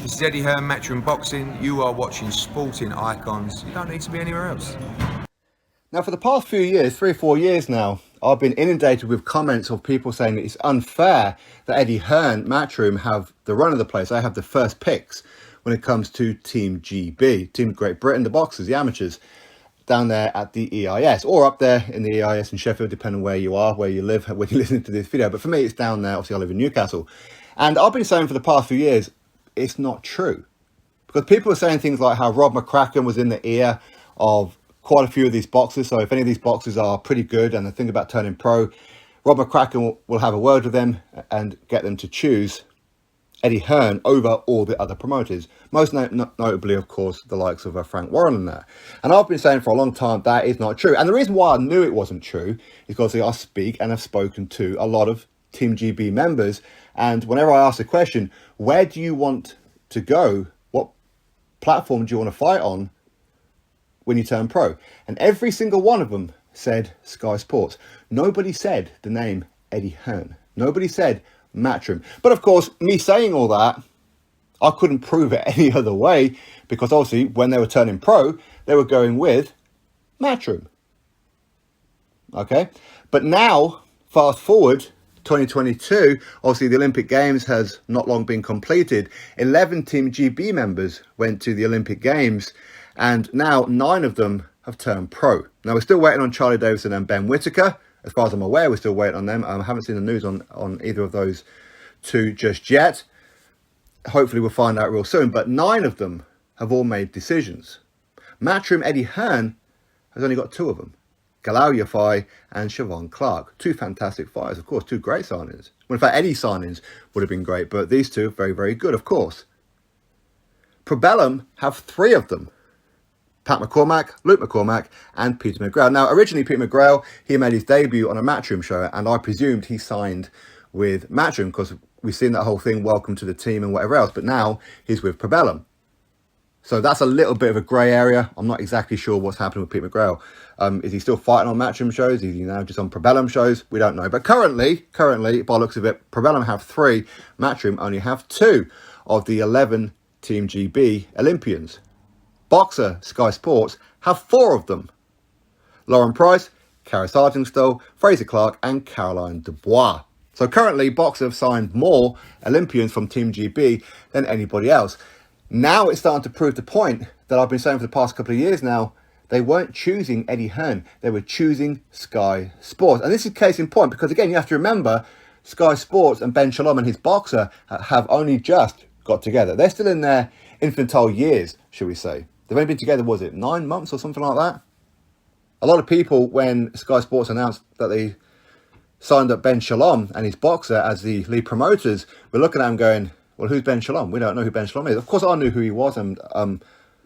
This is Eddie Hearn, Matchroom Boxing. You are watching Sporting Icons. You don't need to be anywhere else. Now, for the past few years, 3 or 4 years now, I've been inundated with comments of people saying that it's unfair that Eddie Hearn, Matchroom, have the run of the place. They have the first picks when it comes to Team GB, Team Great Britain, the boxers, the amateurs, down there at the EIS, or up there in the EIS in Sheffield, depending on where you are, where you live, when you're listening to this video. But for me, it's down there. Obviously, I live in Newcastle. And I've been saying for the past few years, it's not true. Because people are saying things like how Rob McCracken was in the ear of quite a few of these boxers. So if any of these boxers are pretty good and they think about turning pro, Rob McCracken will have a word with them and get them to choose Eddie Hearn over all the other promoters. Most notably, of course, the likes of Frank Warren and that. And I've been saying for a long time that is not true. And the reason why I knew it wasn't true is because I speak and have spoken to a lot of Team GB members. And whenever I ask the question, where do you want to go? What platform do you want to fight on when you turn pro? And every single one of them said Sky Sports. Nobody said the name Eddie Hearn. Nobody said Matchroom. But of course, me saying all that, I couldn't prove it any other way, because obviously when they were turning pro, they were going with Matchroom. Okay? But now, fast forward 2022, obviously the Olympic Games has not long been completed. 11 Team GB members went to the Olympic Games, and now 9 of them have turned pro. Now we're still waiting on Charlie Davison and Ben Whittaker. As far as I'm aware, we're still waiting on them. I haven't seen the news on either of those two just yet. Hopefully we'll find out real soon. But 9 of them have all made decisions. Matchroom Eddie Hearn has only got 2 of them. Galal Yafai and Siobhan Clark. 2 fantastic fighters, of course, 2 great signings. Well, in fact, any signings would have been great, but these 2 very, very good, of course. Probellum have 3 of them. Pat McCormack, Luke McCormack, and Peter McGrail. Now, originally, Peter McGrail, he made his debut on a Matchroom show, and I presumed he signed with Matchroom because we've seen that whole thing, welcome to the team and whatever else, but now he's with Probellum. So that's a little bit of a grey area. I'm not exactly sure what's happening with Pete McGrail. Is he still fighting on Matchroom shows? Is he now just on Probellum shows? We don't know. But currently, by the looks of it, Probellum have 3, Matchroom only have 2 of the 11 Team GB Olympians. Boxer Sky Sports have 4 of them. Lauren Price, Cara Sargentstow, Fraser Clark, and Caroline Dubois. So currently, Boxer have signed more Olympians from Team GB than anybody else. Now it's starting to prove the point that I've been saying for the past couple of years now. They weren't choosing Eddie Hearn. They were choosing Sky Sports. And this is case in point because, again, you have to remember, Sky Sports and Ben Shalom and his boxer have only just got together. They're still in their infantile years, shall we say. They've only been together, was it 9 months or something like that? A lot of people, when Sky Sports announced that they signed up Ben Shalom and his boxer as the lead promoters, were looking at him going, well, who's Ben Shalom? We don't know who Ben Shalom is. Of course, I knew who he was, and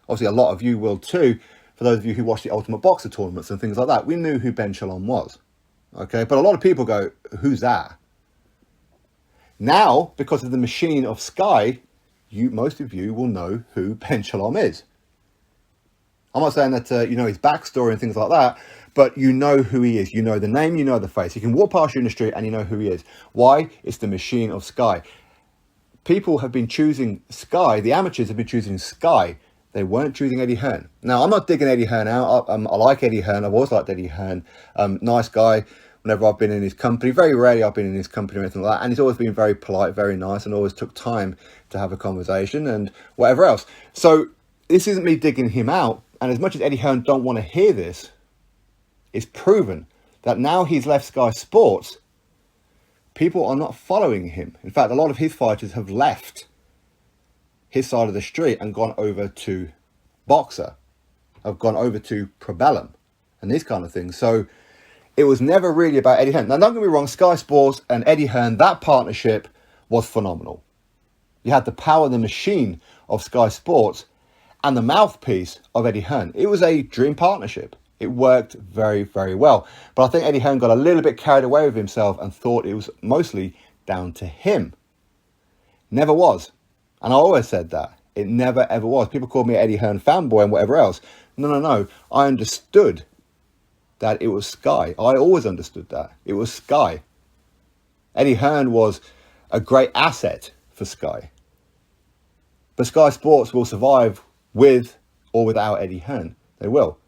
obviously a lot of you will too, for those of you who watch the Ultimate Boxer tournaments and things like that. We knew who Ben Shalom was. Okay, but a lot of people go, who's that? Now, because of the machine of Sky, most of you will know who Ben Shalom is. I'm not saying that you know his backstory and things like that, but you know who he is. You know the name, you know the face. You can walk past you in the street and you know who he is. Why? It's the machine of Sky. People have been choosing Sky. The amateurs have been choosing Sky. They weren't choosing Eddie Hearn. Now, I'm not digging Eddie Hearn out. I like Eddie Hearn. I've always liked Eddie Hearn. Nice guy. Whenever I've been in his company, very rarely I've been in his company or anything like that. And he's always been very polite, very nice, and always took time to have a conversation and whatever else. So this isn't me digging him out. And as much as Eddie Hearn don't want to hear this, it's proven that now he's left Sky Sports, people are not following him. In fact, a lot of his fighters have left his side of the street and gone over to Boxer, have gone over to Probellum and these kind of things. So it was never really about Eddie Hearn. Now, don't get me wrong, Sky Sports and Eddie Hearn, that partnership was phenomenal. You had the power, the machine of Sky Sports and the mouthpiece of Eddie Hearn. It was a dream partnership. It worked very, very well. But I think Eddie Hearn got a little bit carried away with himself and thought it was mostly down to him. Never was. And I always said that. It never, ever was. People called me Eddie Hearn fanboy and whatever else. No. I understood that it was Sky. I always understood that. It was Sky. Eddie Hearn was a great asset for Sky. But Sky Sports will survive with or without Eddie Hearn. They will.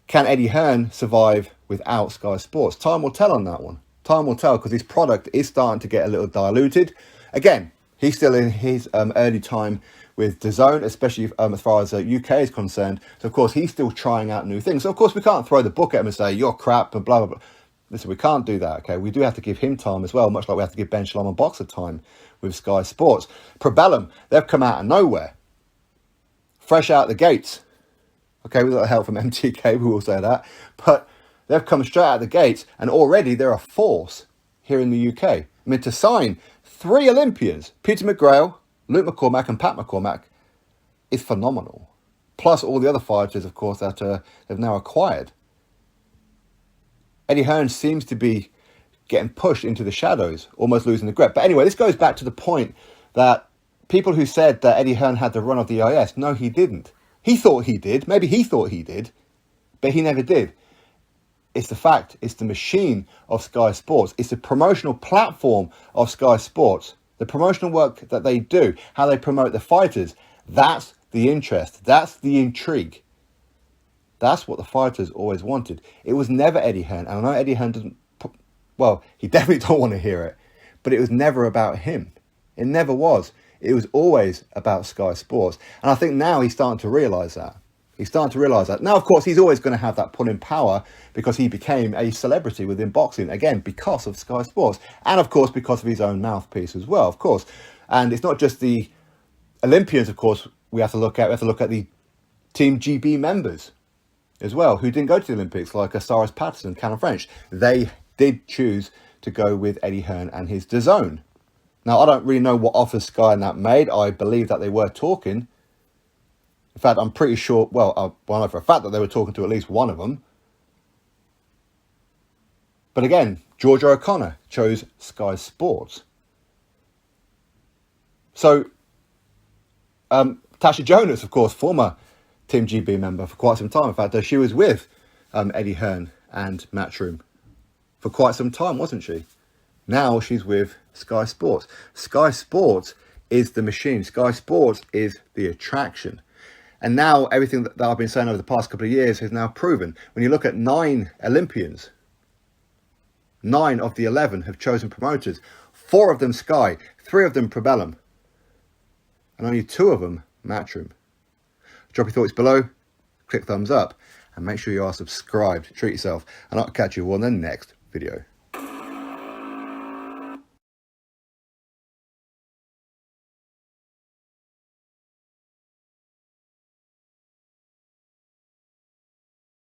Can Eddie Hearn survive without Sky Sports? Time will tell on that one. Time will tell, because his product is starting to get a little diluted. Again, he's still in his early time with DAZN, especially as far as UK is concerned. So, of course, he's still trying out new things. So, of course, we can't throw the book at him and say, you're crap, and blah, blah, blah. Listen, we can't do that, okay? We do have to give him time as well, much like we have to give Ben Shalom and Boxer time with Sky Sports. Probellum, they've come out of nowhere. Fresh out the gates. Okay, with a little help from MTK, we will say that. But they've come straight out the gates, and already they're a force here in the UK. I mean, to sign 3 Olympians, Peter McGrail, Luke McCormack and Pat McCormack, is phenomenal. Plus all the other fighters, of course, that they've now acquired. Eddie Hearn seems to be getting pushed into the shadows, almost losing the grip. But anyway, this goes back to the point that people who said that Eddie Hearn had the run of the EIS, no, he didn't. He thought he did. Maybe he thought he did, but he never did. It's the fact. It's the machine of Sky Sports. It's the promotional platform of Sky Sports. The promotional work that they do, how they promote the fighters, that's the interest. That's the intrigue. That's what the fighters always wanted. It was never Eddie Hearn. And I know Eddie Hearn doesn't, well, he definitely don't want to hear it, but it was never about him. It never was. It was always about Sky Sports. And I think now he's starting to realise that. He's starting to realise that. Now, of course, he's always going to have that pulling power because he became a celebrity within boxing, again, because of Sky Sports. And, of course, because of his own mouthpiece as well, of course. And it's not just the Olympians, of course, we have to look at. We have to look at the Team GB members as well, who didn't go to the Olympics, like Cyrus Patterson, Callum French. They did choose to go with Eddie Hearn and his DAZN. Now, I don't really know what offers Sky and that made. I believe that they were talking. In fact, I'm pretty sure, well, I know for a fact that they were talking to at least one of them. But again, Georgia O'Connor chose Sky Sports. So, Tasha Jonas, of course, former Team GB member for quite some time. In fact, she was with Eddie Hearn and Matchroom for quite some time, wasn't she? Now she's with Sky Sports. Sky Sports is the machine. Sky Sports is the attraction. And now everything that I've been saying over the past couple of years is now proven. When you look at 9 Olympians, 9 of the 11 have chosen promoters. 4 of them Sky, 3 of them Probellum, and only 2 of them Matchroom. Drop your thoughts below, click thumbs up, and make sure you are subscribed. Treat yourself, and I'll catch you all in the next video.